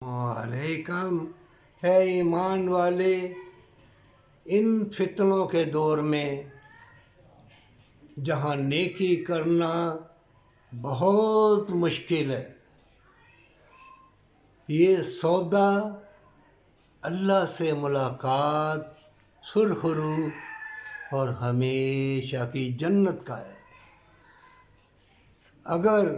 वालेकुम। है ईमान वाले, इन फितनों के दौर में जहाँ नेकी करना बहुत मुश्किल है, ये सौदा अल्लाह से मुलाकात, सुरखरू और हमेशा की जन्नत का है। अगर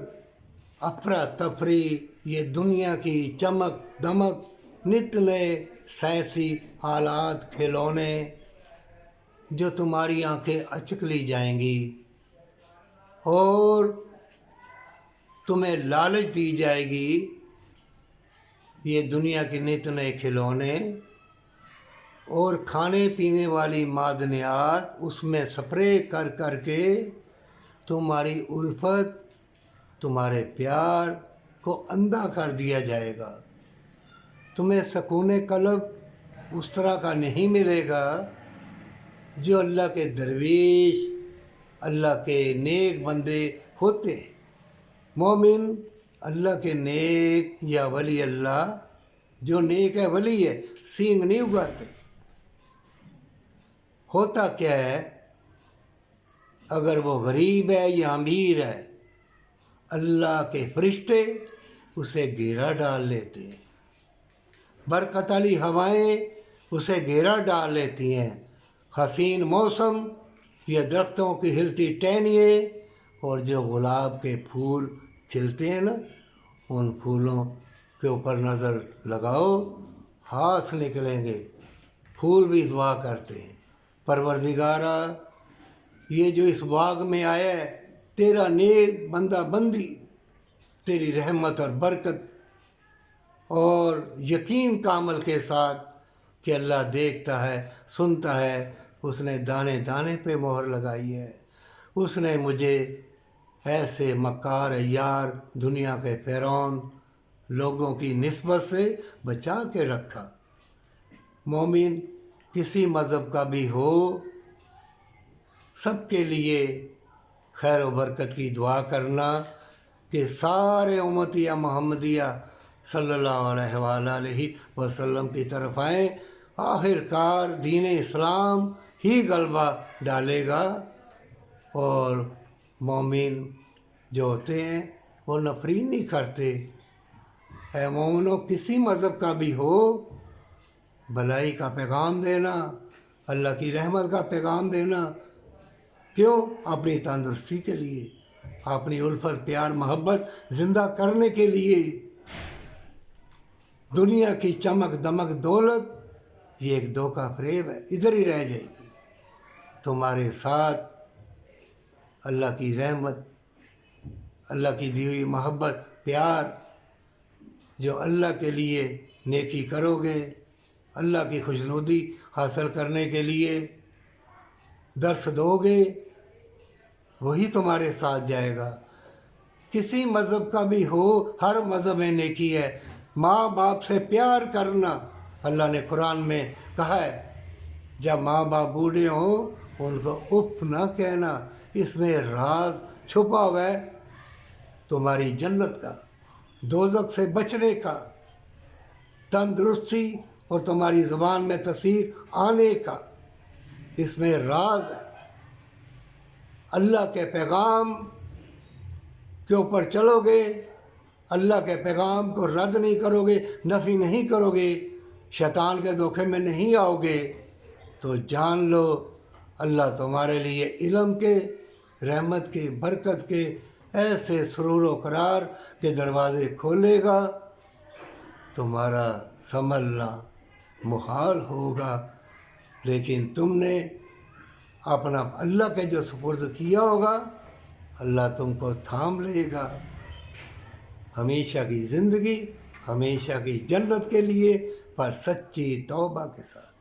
अफरा तफरी, ये दुनिया की चमक दमक, नित नए साइंसी आलात, खिलौने जो तुम्हारी आंखें अचकली जाएंगी और तुम्हें लालच दी जाएगी, ये दुनिया के नित नए खिलौने और खाने पीने वाली मादनियात, उसमें स्प्रे कर कर के तुम्हारी उल्फत, तुम्हारे प्यार को अंधा कर दिया जाएगा। तुम्हें सकून कल्ब उस तरह का नहीं मिलेगा जो अल्लाह के दरवेश, अल्लाह के नेक बंदे होते। मोमिन अल्लाह के नेक या वली अल्लाह, जो नेक है वली है, सींग नहीं उगाते। होता क्या है, अगर वो गरीब है या अमीर है, अल्लाह के फरिश्ते उसे घेरा डाल लेते हैं। बरकत वाली हवाएं उसे घेरा डाल लेती हैं। हसीन मौसम, ये दरख्तों की हिलती टहनियाँ और जो गुलाब के फूल खिलते हैं ना, उन फूलों के ऊपर नज़र लगाओ, हाथ निकलेंगे। फूल भी दुआ करते हैं, परवरदिगारा, ये जो इस बाग में आया है, तेरा नेक बंदा बंदी, तेरी रहमत और बरकत और यकीन कामल के साथ कि अल्लाह देखता है, सुनता है, उसने दाने दाने पे मोहर लगाई है। उसने मुझे ऐसे मक्कार यार, दुनिया के फ़िरौन लोगों की निस्बत से बचा के रखा। मोमिन किसी मज़हब का भी हो, सबके लिए खैर व बरकत की दुआ करना कि सारे उम्मतिया मोहम्मदिया सल्लल्लाहु अलैहि वसल्लम की तरफ आएँ। आखिरकार दीन इस्लाम ही गलबा डालेगा और मोमिन जो होते हैं वो नफरीन नहीं करते। ऐ मोमिनो, किसी मज़हब का भी हो, भलाई का पैगाम देना, अल्लाह की रहमत का पैगाम देना। क्यों? अपनी तंदुरुस्ती के लिए, अपनी उल्फत प्यार मोहब्बत ज़िंदा करने के लिए। दुनिया की चमक दमक दौलत ये एक धोखा फ़रेब है, इधर ही रह जाएगी। तुम्हारे साथ अल्लाह की रहमत, अल्लाह की दी हुई मोहब्बत प्यार, जो अल्लाह के लिए नेकी करोगे, अल्लाह की खुशनुदी हासिल करने के लिए दर्स दोगे, वही तुम्हारे साथ जाएगा। किसी मज़हब का भी हो, हर मज़हब में नेकी है। माँ बाप से प्यार करना, अल्लाह ने कुरान में कहा है, जब माँ बाप बूढ़े हों उनको उफ ना कहना, इसमें राज छुपा हुआ है तुम्हारी जन्नत का, दोज़ख से बचने का, तंदुरुस्ती और तुम्हारी ज़ुबान में तसीर आने का, इसमें राज है। अल्लाह के पैगाम के ऊपर चलोगे, अल्लाह के पैगाम को रद्द नहीं करोगे, नफ़ी नहीं करोगे, शैतान के धोखे में नहीं आओगे, तो जान लो अल्लाह तुम्हारे लिए इल्म के, रहमत के, बरकत के ऐसे सुरूर व करार के दरवाज़े खोलेगा, तुम्हारा संभलना मुहाल होगा। लेकिन तुमने अपना अल्लाह के जो सुपुर्द किया होगा, अल्लाह तुमको थाम लेगा। हमेशा की ज़िंदगी, हमेशा की जन्नत के लिए, पर सच्ची तौबा के साथ।